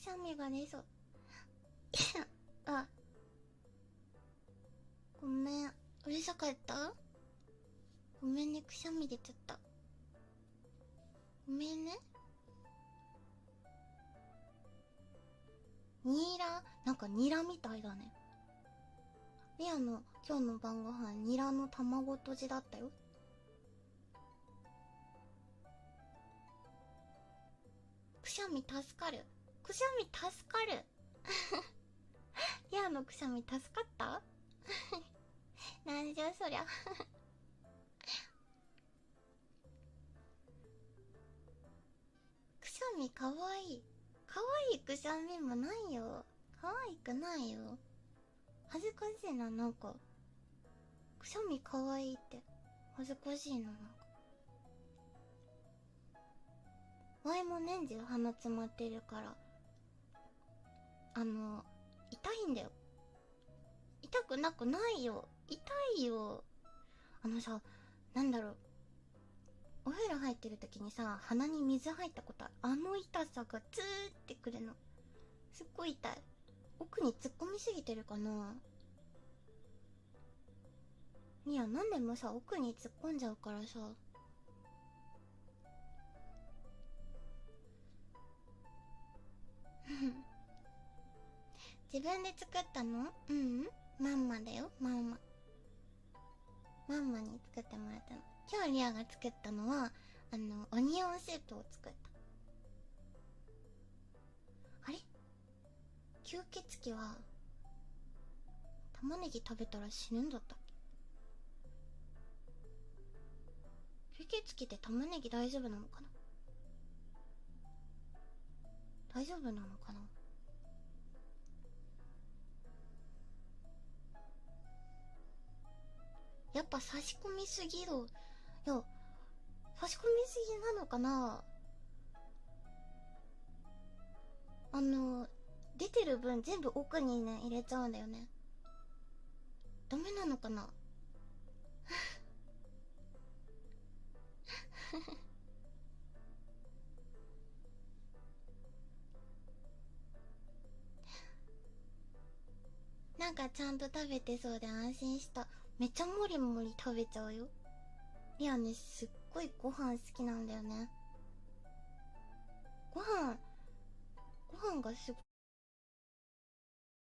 しゃみが出そう。あ、ごめん、うるさかった？ごめんね、くしゃみ出ちゃった。ごめんね。ニラ、なんかニラみたいだね。リアの今日の晩ご飯、ニラの卵とじだったよ。くしゃみ助かる。くしゃみ助かる。リアのくしゃみ助かった？なんじゃそりゃ。くしゃみかわいい。かわいいくしゃみもないよ。かわいくないよ。恥ずかしいな、なんか。くしゃみかわいいって。恥ずかしいな、なんか。ワイも年中鼻詰まってるから、痛いんだよ。痛くなくないよ。痛いよ。さ、なんだろう。お風呂入ってる時にさ、鼻に水入ったことある？あの痛さがツーってくるの。すっごい痛い。奥に突っ込みすぎてるかな。いや、なんでもさ、奥に突っ込んじゃうからさ。自分で作ったの？うん、マンマだよ、マンマ。マンマに作ってもらったの。今日リアが作ったのは、オニオンスープを作った。あれ、吸血鬼は、玉ねぎ食べたら死ぬんだったっけ？吸血鬼って玉ねぎ大丈夫なのかな？大丈夫なのかな？やっぱ差し込みすぎる。いや、差し込みすぎなのかな？出てる分全部奥にね、入れちゃうんだよね。ダメなのかな？なんかちゃんと食べてそうで安心した。めっちゃもりもり食べちゃうよ。リアね、すっごいご飯好きなんだよね。ご飯、ご飯がすっ